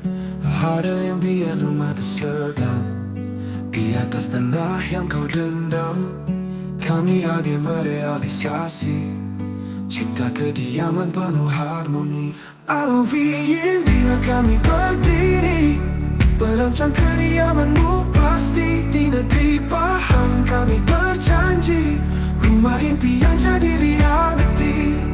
Ada yang biar rumah tersegang di atas tanah yang kau dendam. Kami hadir merealisasi cipta kediaman penuh harmoni. Alawiyin bila kami berdiri merancang kediamanmu pasti di negeri Pahang. Kami berjanji rumah impian jadi reality.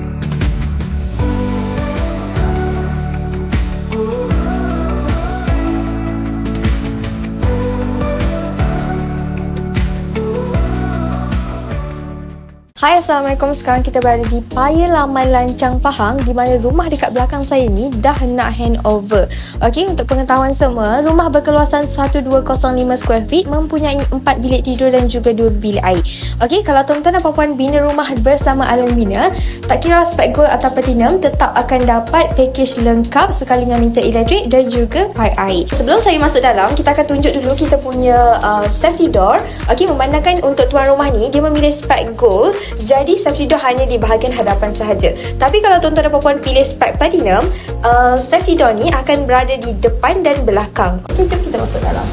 Hai, Assalamualaikum. Sekarang kita berada di Paya Laman Lancang Pahang, di mana rumah dekat belakang saya ni dah nak handover. Okey, untuk pengetahuan semua, rumah berkeluasan 1205 square feet, mempunyai 4 bilik tidur dan juga 2 bilik air. Okey, kalau tuan-tuan dan puan-puan bina rumah bersama Alam Bina, tak kira spek gold atau platinum, tetap akan dapat package lengkap sekali dengan meter elektrik dan juga pipe air. Sebelum saya masuk dalam, kita akan tunjuk dulu kita punya safety door. Okey, memandangkan untuk tuan rumah ni, dia memilih spek gold, jadi safety door hanya di bahagian hadapan sahaja. Tapi kalau tuan-tuan dan puan-puan pilih spek platinum, safety door ni akan berada di depan dan belakang. Okey, jom kita masuk dalam.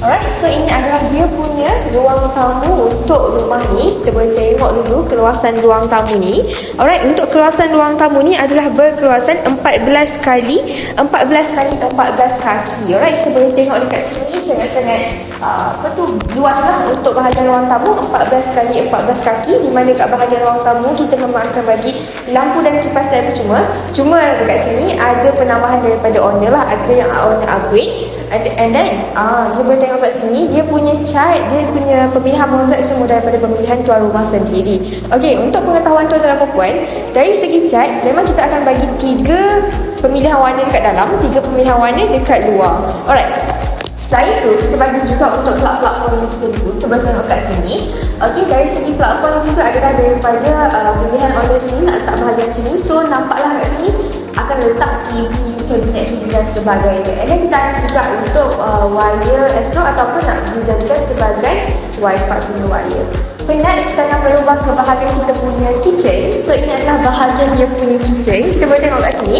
Alright, so ini adalah dia punya ruang tamu untuk rumah ni. Kita boleh tengok dulu keluasan ruang tamu ni. Alright, untuk keluasan ruang tamu ni adalah berkeluasan 14 kali 14 kaki. Alright, kita boleh tengok dekat sini sangat-sangat luas lah untuk bahagian ruang tamu, 14 kali 14 kaki, di mana kat bahagian ruang tamu kita memang akan bagi lampu dan kipas cahaya percuma. Cuma dekat sini ada penambahan daripada owner lah, ada yang owner upgrade. And then kita boleh tengok kat sini, dia punya cat, dia punya pemilihan mozaik semua daripada pemilihan tuan rumah sendiri. Okey, untuk pengetahuan tuan-tuan dan puan-puan, dari segi cat memang kita akan bagi 3 pemilihan warna dekat dalam, 3 pemilihan warna dekat luar. Alright, selain itu kita bagi juga untuk plug-plug yang kita dulu. Kita boleh tengok kat sini. Okey, dari segi plug-plug juga adalah daripada pemilihan owner sendiri nak letak bahagian sini. So nampaklah kat sini akan letak TV, kabinet TV dan sebagainya. And then kita ada juga untuk wire Astro ataupun nak dijadikan sebagai Wi-Fi punya wire. Okay, next kita akan berubah ke bahagian kita punya kitchen. So ini adalah bahagian dia punya kitchen. Kita boleh tengok kat sini.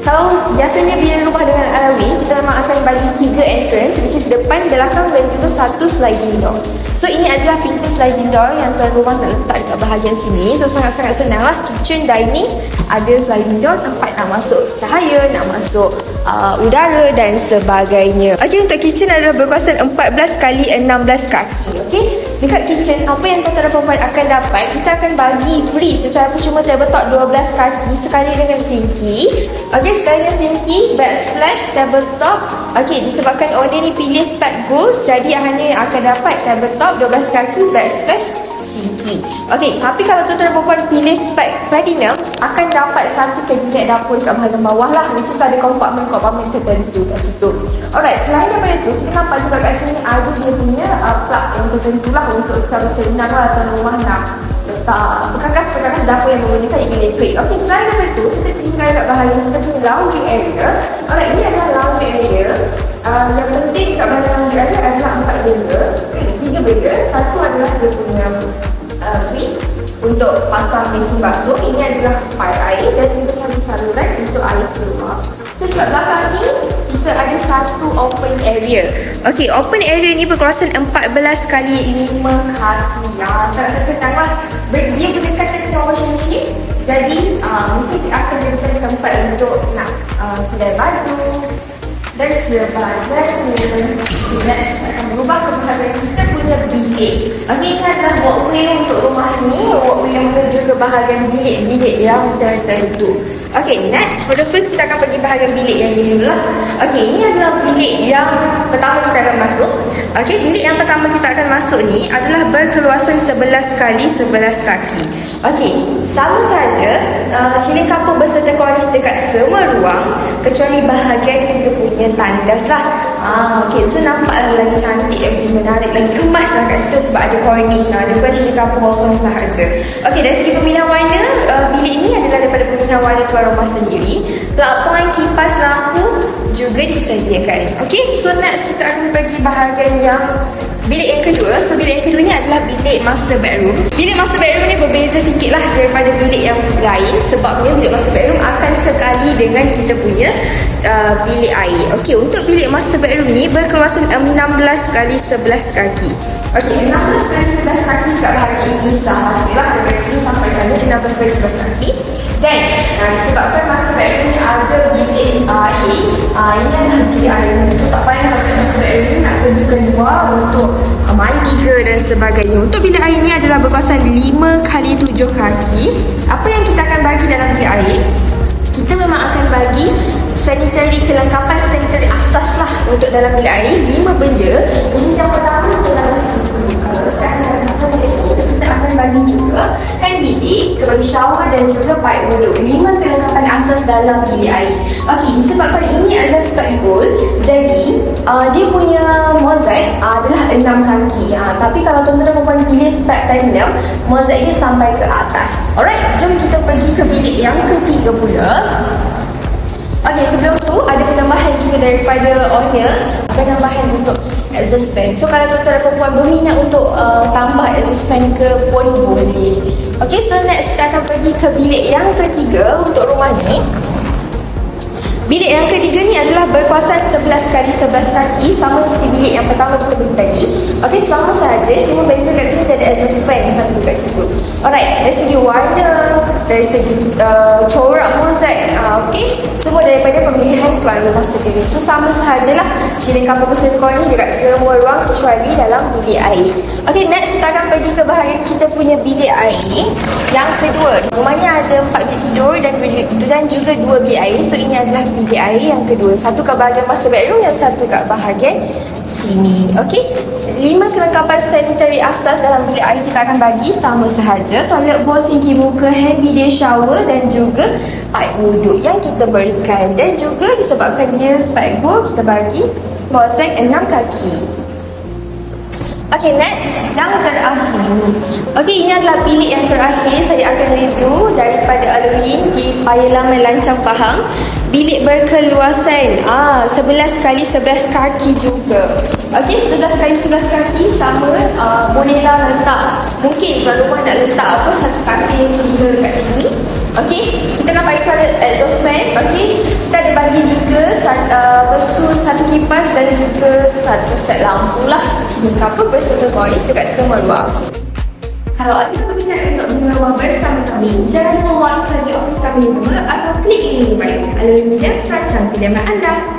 Kalau biasanya bila rumah dengan Alawi, kita memang akan bagi 3 entrance, which is depan, belakang dan juga 1 sliding door. So ini adalah pintu sliding door yang tuan rumah nak letak dekat bahagian sini. So sangat-sangat senang lah. Kitchen, dining, ada sliding door, tempat nak masuk cahaya, nak masuk udara dan sebagainya. Okey, untuk kitchen adalah berkuasaan 14 kali 16 kaki. Okey, dekat kitchen apa yang tuan-tuan dan puan-puan akan dapat, kita akan bagi free secara percuma tabletop 12 kaki sekali dengan sinki. Okey, sekali dengan sinki, backsplash, tabletop. Okey, disebabkan owner ni pilih spek gold, jadi hanya akan dapat tabletop 12 kaki, backsplash, sinki. Okey, tapi kalau tuan-tuan dan puan-puan pilih spek platinum, akan dapat 1 kabinet dapur kat bahagian bawah lah, which is ada kompartmen tertentu kat situ. Alright, selain daripada itu, kita nampak juga kat sini ada dia punya plug yang tertentu lah untuk secara senang lah tuan rumah nak letak perkakas dapur yang menggunakan elektrik. Okey, selain daripada itu, kita tinggal kat bahagian kita punya laundry area. Alright, ini adalah laundry area. Yang penting kat bahagian laundry area adalah 4 benda, 3 benda. Satu adalah dia punya switch untuk pasang mesin basuh. Ini adalah pipe air dan juga satu saluran untuk air keluar. So kat belakang ni kita ada satu open area. Okey, open area ni berkuasaan 14 kali 5 kaki. Sangat senang lah. Dia berdekatan dengan washing machine. Jadi mungkin akan jadikan tempat untuk nak sedia baju dan sebagainya. Next, kita akan berubah ke bahagian kita punya bilik. Okey, ini adalah walkway untuk rumah ni, walkway yang menuju ke bahagian bilik-bilik yang tertentu. Okey, next, for the first kita akan pergi bahagian bilik yang ini dulu lah. Okey, ini adalah bilik yang pertama kita akan masuk. Okey, bilik yang pertama kita akan masuk ni adalah berkeluasan 11 kali 11 kaki. Okey, sama saja ceiling kapur berserta kornis dekat semua ruang kecuali bahagian kita punya tandas lah. Okay, so nampaklah lagi cantik, lagi menarik, lagi kemas lah kat situ sebab ada cornice. Dia bukan cili kapur kosong sahaja. Okay, dari segi pemilihan warna, bilik ini adalah daripada pemilihan warna tuan rumah sendiri. Pelapangan kipas lampu juga disediakan. Okay, so next kita akan pergi bahagian yang bilik yang kedua. So bilik yang kedua ni adalah bilik master bedroom. Bilik master bedroom ni berbeza sikit lah daripada bilik yang lain. Sebabnya bilik master bedroom akan sekali dengan kita punya bilik air. Okey, untuk bilik master bedroom ni berkeluasan 16 kali 11 kaki. Okey, 16 kali 11 kaki kat bahagian ini sahajalah. Dari sini sampai sana 16 kali 11 kaki. Dan disebabkan master bedroom ni ada bilik air, ini adalah bilik air. So tak payah master bedroom ni nak pergi keluar untuk mandi ke dan sebagainya. Untuk bilik air ni adalah berkuasaan 5 kali 7 kaki. Apa yang kita akan bagi dalam bilik air? Kita memang akan bagi sanitary, kelengkapan sanitary asas lah untuk dalam bilik air. 5 benda. Khusus yang pertama adalah kita akan bagi juga hand bilik, kita bagi shower dan juga pipe wuduk. 5 kelengkapan asas dalam bilik air. Okey, disebabkan ini adalah spike gold, jadi dia punya mozaik adalah 6 kaki. Tapi kalau tuan-tuan dan puan pilih spike platinum, mozaiknya sampai ke atas. Alright, jom kita pergi ke bilik yang ketiga pula. Okey, sebelum tu ada penambahan juga daripada owner, penambahan untuk exhaust fan. So kalau tuan-tuan dan puan berminat untuk tambah exhaust fan ke pun boleh. Okey, so next kita akan pergi ke bilik yang ketiga untuk rumah ni. Bilik yang ketiga ni adalah berkuasaan 11 kali 11 kaki, sama seperti bilik yang pertama kita pergi tadi. Okey, sama sahaja, cuma beza kat sini ada exhaust fan satu kat situ. Alright, dari segi warna, dari segi corak mozaik, okey, semua daripada pemilihan tuan rumah sendiri. So sama sahajalah, shading kapur bersentuhan ni dekat semua ruang kecuali dalam bilik air. Okey, next kita akan pergi ke bahagian kita punya bilik air yang kedua. Rumah ni ada 4 bilik tidur dan juga 2 bilik air. So ini adalah bilik air yang kedua. Satu kat bahagian master bedroom dan satu kat bahagian sini. Okey, 5 kelengkapan sanitary asas dalam bilik air kita akan bagi sama sahaja. Toilet bowl, sinki muka, hand bidet, shower dan juga pipe wuduk yang kita berikan. Dan juga disebabkan dia spike gold, kita bagi mozaik 6 kaki. Okay, next, yang terakhir. Okay, ini adalah bilik yang terakhir. Saya akan review daripada Al-Ain di Paya Lamai Lancang Pahang. Bilik berkeluasan 11 kali 11 kaki juga. Okay, 11 kali 11 kaki sama, bolehlah letak. Mungkin kalau rumah nak letak apa, satu katil single kat sini. Okay, kita nak bagi suara exhaust fan. Okay, kita ada bagi juga satu kipas dan juga satu set lampu lah. Kapur bersentuh voice dekat semua ruang. Kalau anda berminat untuk menyewa bersama kami, jangan lupa saja office kami dulu atau klik link di bio. Al-Ain Media, rancang pilihan anda.